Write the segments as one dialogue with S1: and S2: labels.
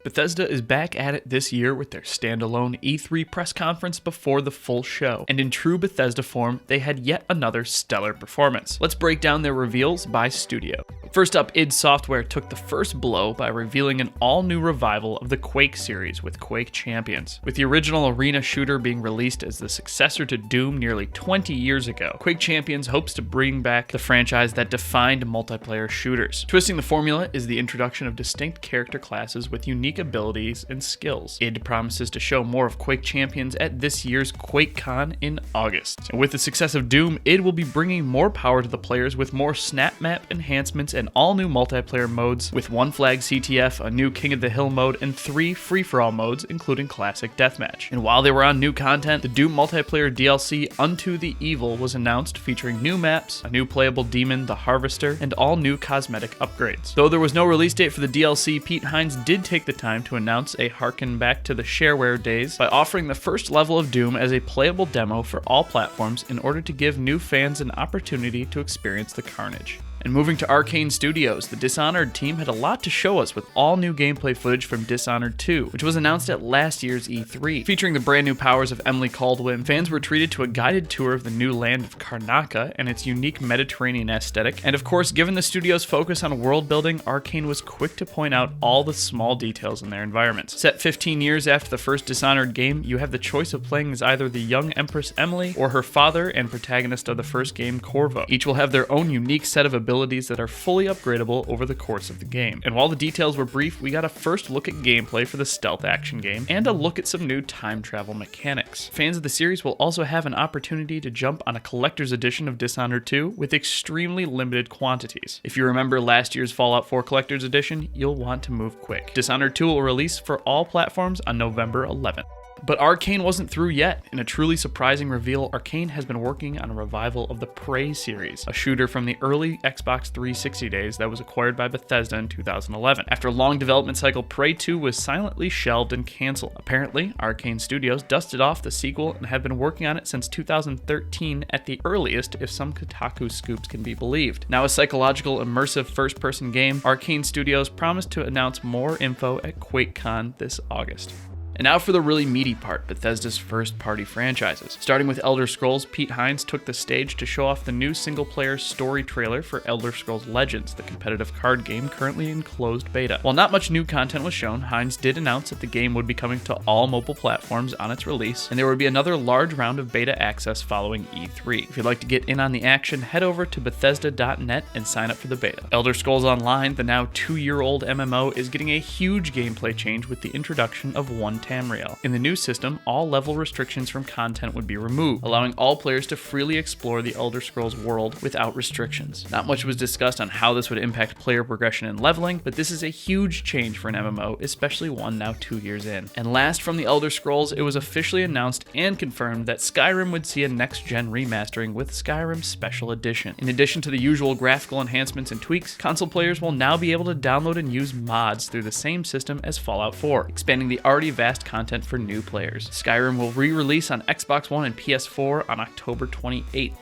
S1: Bethesda is back at it this year with their standalone E3 press conference before the full show, and in true Bethesda form, they had yet another stellar performance. Let's break down their reveals by studio. First up, id Software took the first blow by revealing an all-new revival of the Quake series with Quake Champions. With the original arena shooter being released as the successor to Doom nearly 20 years ago, Quake Champions hopes to bring back the franchise that defined multiplayer shooters. Twisting the formula is the introduction of distinct character classes with unique abilities and skills. id promises to show more of Quake Champions at this year's QuakeCon in August. And with the success of Doom, id will be bringing more power to the players with more snap map enhancements and all new multiplayer modes with one flag CTF, a new King of the Hill mode, and 3 free-for-all modes, including Classic Deathmatch. And while they were on new content, the Doom multiplayer DLC Unto the Evil was announced, featuring new maps, a new playable demon, the Harvester, and all new cosmetic upgrades. Though there was no release date for the DLC, Pete Hines did take the time to announce a harken back to the shareware days by offering the first level of Doom as a playable demo for all platforms in order to give new fans an opportunity to experience the carnage. And moving to Arcane Studios, the Dishonored team had a lot to show us with all new gameplay footage from Dishonored 2, which was announced at last year's E3. Featuring the brand new powers of Emily Caldwin, fans were treated to a guided tour of the new land of Karnaca and its unique Mediterranean aesthetic. And of course, given the studio's focus on world building, Arcane was quick to point out all the small details in their environments. Set 15 years after the first Dishonored game, you have the choice of playing as either the young Empress Emily or her father and protagonist of the first game, Corvo. Each will have their own unique set of abilities that are fully upgradable over the course of the game. And while the details were brief, we got a first look at gameplay for the stealth action game and a look at some new time travel mechanics. Fans of the series will also have an opportunity to jump on a collector's edition of Dishonored 2 with extremely limited quantities. If you remember last year's Fallout 4 collector's edition, you'll want to move quick. Dishonored 2 will release for all platforms on November 11th. But Arcane wasn't through yet. In a truly surprising reveal, Arcane has been working on a revival of the Prey series, a shooter from the early Xbox 360 days that was acquired by Bethesda in 2011. After a long development cycle, Prey 2 was silently shelved and canceled. Apparently, Arcane Studios dusted off the sequel and have been working on it since 2013 at the earliest, if some Kotaku scoops can be believed. Now a psychological, immersive first-person game, Arcane Studios promised to announce more info at QuakeCon this August. And now for the really meaty part, Bethesda's first-party franchises. Starting with Elder Scrolls, Pete Hines took the stage to show off the new single-player story trailer for Elder Scrolls Legends, the competitive card game currently in closed beta. While not much new content was shown, Hines did announce that the game would be coming to all mobile platforms on its release, and there would be another large round of beta access following E3. If you'd like to get in on the action, head over to Bethesda.net and sign up for the beta. Elder Scrolls Online, the now 2-year-old MMO, is getting a huge gameplay change with the introduction of one Tamriel. In the new system, all level restrictions from content would be removed, allowing all players to freely explore the Elder Scrolls world without restrictions. Not much was discussed on how this would impact player progression and leveling, but this is a huge change for an MMO, especially one now 2 years in. And last from the Elder Scrolls, it was officially announced and confirmed that Skyrim would see a next-gen remastering with Skyrim Special Edition. In addition to the usual graphical enhancements and tweaks, console players will now be able to download and use mods through the same system as Fallout 4, expanding the already vast content for new players. Skyrim will re-release on Xbox One and PS4 on October 28th.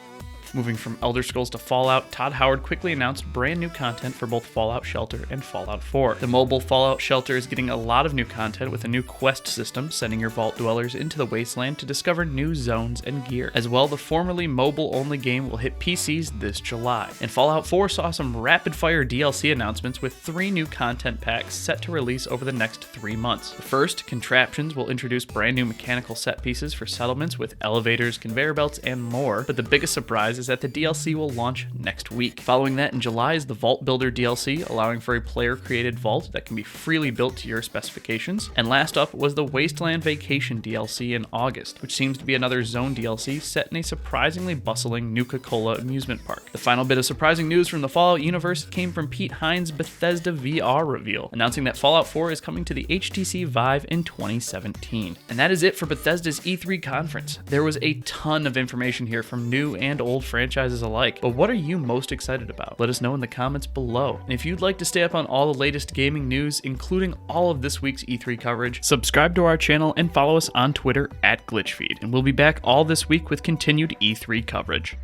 S1: Moving from Elder Scrolls to Fallout, Todd Howard quickly announced brand new content for both Fallout Shelter and Fallout 4. The mobile Fallout Shelter is getting a lot of new content with a new quest system, sending your vault dwellers into the wasteland to discover new zones and gear. As well, the formerly mobile-only game will hit PCs this July. And Fallout 4 saw some rapid-fire DLC announcements with 3 new content packs set to release over the next 3 months. The first, Contraptions, will introduce brand new mechanical set pieces for settlements with elevators, conveyor belts, and more, but the biggest surprise is that the DLC will launch next week. Following that in July is the Vault Builder DLC, allowing for a player-created vault that can be freely built to your specifications. And last up was the Wasteland Vacation DLC in August, which seems to be another Zone DLC set in a surprisingly bustling Nuka-Cola amusement park. The final bit of surprising news from the Fallout universe came from Pete Hines' Bethesda VR reveal, announcing that Fallout 4 is coming to the HTC Vive in 2017. And that is it for Bethesda's E3 conference. There was a ton of information here from new and old franchises alike, but what are you most excited about? Let us know in the comments below. And if you'd like to stay up on all the latest gaming news, including all of this week's E3 coverage, subscribe to our channel and follow us on Twitter @GlitchFeed. And we'll be back all this week with continued E3 coverage.